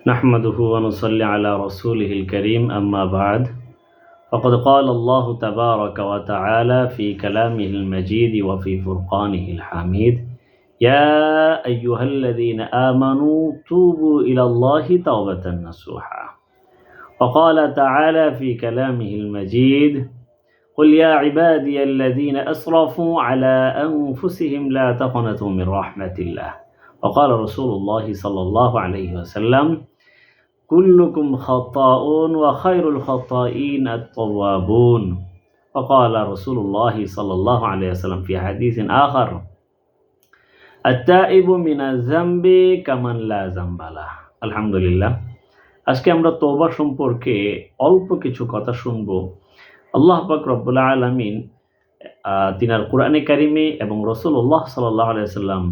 نحمده ونصلي على رسوله الكريم أما بعد فقد قال الله تبارك وتعالى في كلامه المجيد وفي فرقانه الحميد يا أيها الذين آمنوا توبوا إلى الله توبة نصوحا. وقال تعالى في كلامه المجيد قل يا عبادي الذين أسرفوا على أنفسهم لا تقنطوا من رحمة الله. وقال رسول الله صلى الله عليه وسلم كلكم خطاؤون وخير الخطائين التوابون. وقال رسول الله صلى الله عليه وسلم في حديث آخر التائب من الذنب كمن لا ذنب له. আলহামদুলিল্লাহ, আজকে আমরা তওবা সম্পর্কে অল্প কিছু কথা শুনবো। আল্লাহ পাক রব্বুল আলামিন তিনার কোরআনে কারিমে এবং রাসূলুল্লাহ সাল্লাল্লাহু আলাইহি ওয়াসাল্লাম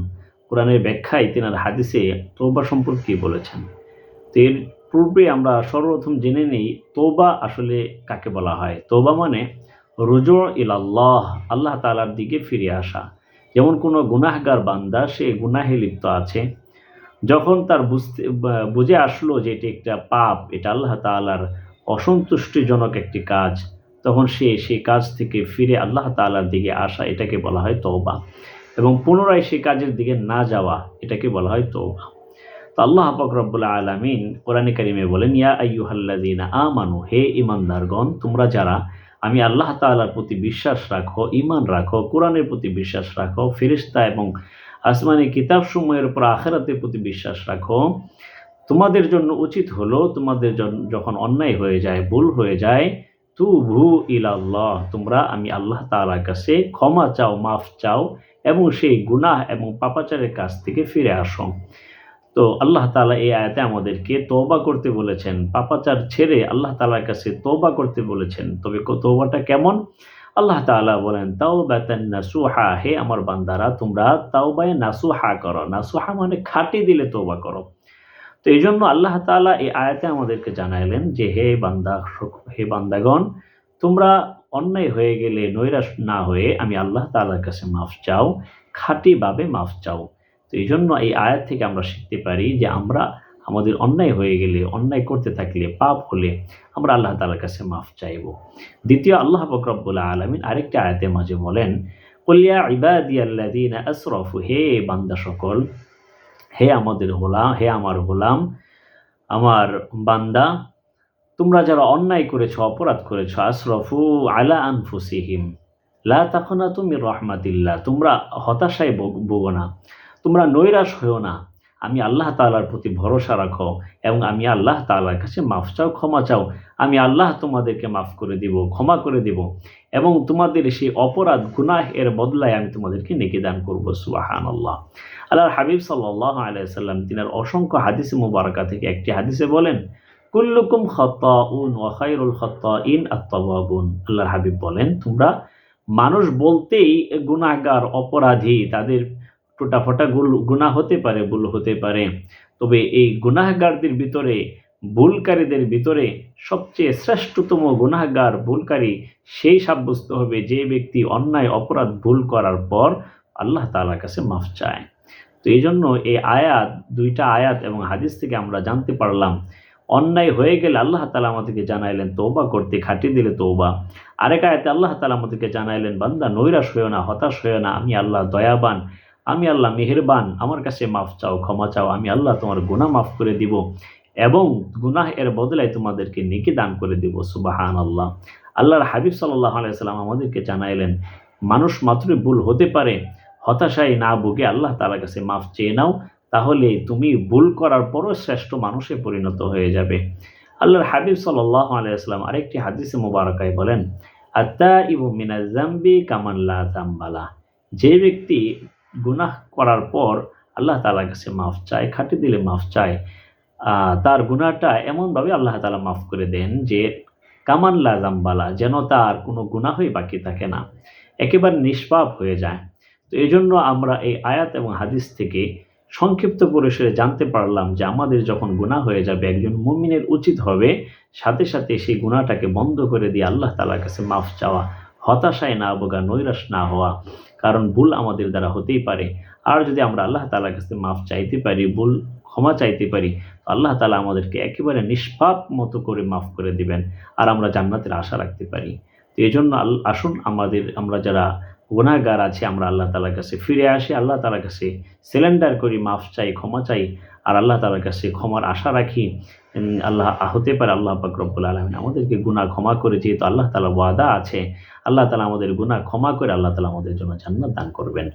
কোরআনের ব্যাখ্যায় তিনার হাদিসে তওবা সম্পর্কে বলেছেন। তো এর পূর্বে আমরা সর্বপ্রথম জেনে নেই তওবা আসলে কাকে বলা হয়। তওবা মানে রুজু ইলাল্লাহ, আল্লাহ তাআলার দিকে ফিরে আসা। যেমন কোনো গুনাহগার বান্দা সে গুনাহে লিপ্ত আছে, যখন তার বুঝে আসলো যে এটি একটা পাপ, এটা আল্লাহ তাআলার অসন্তুষ্টিজনক একটি কাজ, তখন সে সেই কাজ থেকে ফিরে আল্লাহ তাআলার দিকে আসা, এটাকে বলা হয় তওবা। এবং পুনরায় সেই কাজের দিকে না যাওয়া, এটাকে বলা হয় তওবা। তো আল্লাহ পাক রব্বুল আলামিন কোরআনে কারিমে বলেন ইয়া আইয়ুহাল্লাযীনা আমানু, হে ঈমানদারগণ, তোমরা যারা আমি আল্লাহ তাআলার প্রতি বিশ্বাস রাখো, ঈমান রাখো, কোরআনের প্রতি বিশ্বাস রাখো, ফেরেশতা এবং আসমানি কিতাবসমূহের উপর আখিরাতের প্রতি বিশ্বাস রাখো, তোমাদের জন্য উচিত হলো তোমাদের যখন অন্যায় হয়ে যায়, ভুল হয়ে যায়, তুবু ইলাল্লাহ, তোমরা আমি আল্লাহ তাআলার কাছে ক্ষমা চাও, মাফ চাও এবং সেই গুনাহ এবং পাপাচারের কাছ থেকে ফিরে আসো। তো আল্লাহ তাআলা এই আয়াতে আমাদেরকে তওবা করতে বলেছেন, পাপাচার ছেড়ে আল্লাহ তাআলার কাছে তওবা করতে বলেছেন। তবে তওবাটা কেমন? আল্লাহ তাআলা বলেন তাওবাতান নাসুহা, হে আমার বান্দারা তোমরা তাওবায়ে নাসুহা করো। নাসুহা মানে খাঁটি দিলে তওবা করো। তো এই জন্য আল্লাহ তাআলা এই আয়াতে আমাদেরকে জানাইলেন যে হে বান্দাগণ, তোমরা অন্যায় হয়ে গেলে নৈরাশ না হয়ে আমি আল্লাহ তাআলার কাছে মাফ চাও, খাঁটিভাবে মাফ চাও। তো এই জন্য এই আয়াত থেকে আমরা শিখতে পারি যে আমরা আমাদের অন্যায় হয়ে গেলে, অন্যায় করতে থাকলে, পাপ হলে আমরা আল্লাহ তাআলার কাছে মাফ চাইব। দ্বিতীয়, আল্লাহ পাক রব্বুল আলামিন আরেকটি আয়াতের মাঝে বলেন কুল ইয়া ইবাদিয়াল্লাযীনা আসরাফু, হে বান্দা সকল, হে আমাদের গোলাম, হে আমার গোলাম, আমার বান্দা, তোমরা যারা অন্যায় করেছো, অপরাধ করেছো, আসরাফু আলা আনফুসিহিম লা তাকনাতু মির রাহমাতিল্লাহ, তোমরা হতাশায় ভোগো না, তোমরা নৈরাশ হও না, আমি আল্লাহ তাআলার প্রতি ভরসা রাখো এবং আমি আল্লাহ তাআলার কাছে মাফ চাও, ক্ষমা চাও। আমি আল্লাহ তোমাদেরকে মাফ করে দিব, ক্ষমা করে দিব এবং তোমাদের সেই অপরাধ গুনাহ এর বদলায় আমি তোমাদেরকে নেকি দান করব। সুবহানাল্লাহ। আল্লাহর হাবিব সাল্লাল্লাহু আলাইহি ওয়াসাল্লাম তিনার অসংখ্য হাদিসে মুবারাকা থেকে একটি হাদিসে বলেন কুল্লুকুম খাত্তাউন ওয়া খায়রুল খাত্তাইন আত-তাওয়াবুন। আল্লাহর হাবিব বলেন তোমরা মানুষ বলতেই গুনাহগার, অপরাধী, তাদের টোটাফোটা গুনাহ হতে পারে, ভুল হতে পারে। তবে এই গুনাহগারদের ভিতরে, ভুলকারীদের ভিতরে সবচেয়ে শ্রেষ্ঠতম গুনাহগার, ভুলকারী সেই সাব্যস্ত হবে যে ব্যক্তি অন্যায়, অপরাধ, ভুল করার পর আল্লাহ তাআলার কাছে মাফ চায়। তো এই জন্য এই আয়াত, দুইটা আয়াত এবং হাদিস থেকে আমরা জানতে পারলাম অন্যায় হয়ে গেলে আল্লাহ তাআলা আমাদেরকে জানাইলেন তওবা করতে, খাঁটি দিলে তওবা। আরেক আয়াতে আল্লাহ তাআলা আমাদেরকে জানাইলেন বান্দা নৈরাশ হইও না, হতাশ হইও না, আমি আল্লাহ দয়াবান, আমি আল্লাহ মেহেরবান, আমার কাছে মাফ চাও, ক্ষমা চাও, আমি আল্লাহ তোমার গুনাহ মাফ করে দিব এবং গুনাহ এর বদলায় তোমাদেরকে নেকি দান করে দিব। সুবহানাল্লাহ। আল্লাহর হাবিব সাল্লাল্লাহু আলাইহি ওয়াসাল্লাম আমাদেরকে জানাইলেন মানুষ মাত্রই ভুল হতে পারে, হতাশায় না ভুগে আল্লাহ তাআলার কাছে মাফ চেয়ে নাও, তাহলে তুমি ভুল করার পরও শ্রেষ্ঠ মানুষে পরিণত হয়ে যাবে। আল্লাহর হাবিব সাল্লাল্লাহু আলাইহি ওয়াসাল্লাম আরেকটি হাদিসে মুবারাকায় বলেন আত-তাইবু মিনাজ যামবি কামান লা যামবা লাহ, যে ব্যক্তি গুনাহ করার পর আল্লাহ তাআলার কাছে মাফ চায়, খাঁটি দিলে মাফ চায়, তার গুনাহটা এমনভাবে আল্লাহ তাআলা মাফ করে দেন যে কামান লা যামবা লাহ, যেন তার কোনো গুনাহই বাকি থাকে না, একেবারে নিষ্পাপ হয়ে যায়। তো এজন্য আমরা এই আয়াত এবং হাদিস থেকে সংক্ষিপ্ত পরিসরে জানতে পারলাম যে আমাদের যখন গুনাহ হয়ে যাবে একজন মুমিনের উচিত হবে সাথে সাথে সেই গুনাহটাকে বন্ধ করে দিয়ে আল্লাহ তাআলার কাছে মাফ চাওয়া, হতাশায় না ভোগা, নৈরাশ না হওয়া, কারণ ভুল আমাদের দ্বারা হতেই পারে। আর যদি আমরা আল্লাহ তাআলার কাছে মাফ চাইতে পারি, ভুল ক্ষমা চাইতে পারি, তো আল্লাহ তাআলা আমাদেরকে একেবারে নিষ্পাপ মতো করে মাফ করে দিবেন। আর আমরা জান্নাতের আশা রাখতে পারি। তো এজন্য আসুন আমরা যারা গুনাহগার আছি, আমরা আল্লাহ তাআলার কাছে ফিরে আসি, আল্লাহ তাআলার কাছে সিলিন্ডার করি, মাফ চাই, ক্ষমা চাই, আর আল্লাহ তাআলার কাছে ক্ষমার আশা রাখি। আল্লাহ হতে পারে আল্লাহ পাক রব্বুল আলামিন আমাদেরকে গুনাহ ক্ষমা করে, যেহেতু আল্লাহ তাআলার ওয়াদা আছে, আল্লাহ তাআলা আমাদের গুনাহ ক্ষমা করে আল্লাহ তাআলা আমাদের জন্য জান্নাত দান করবেন।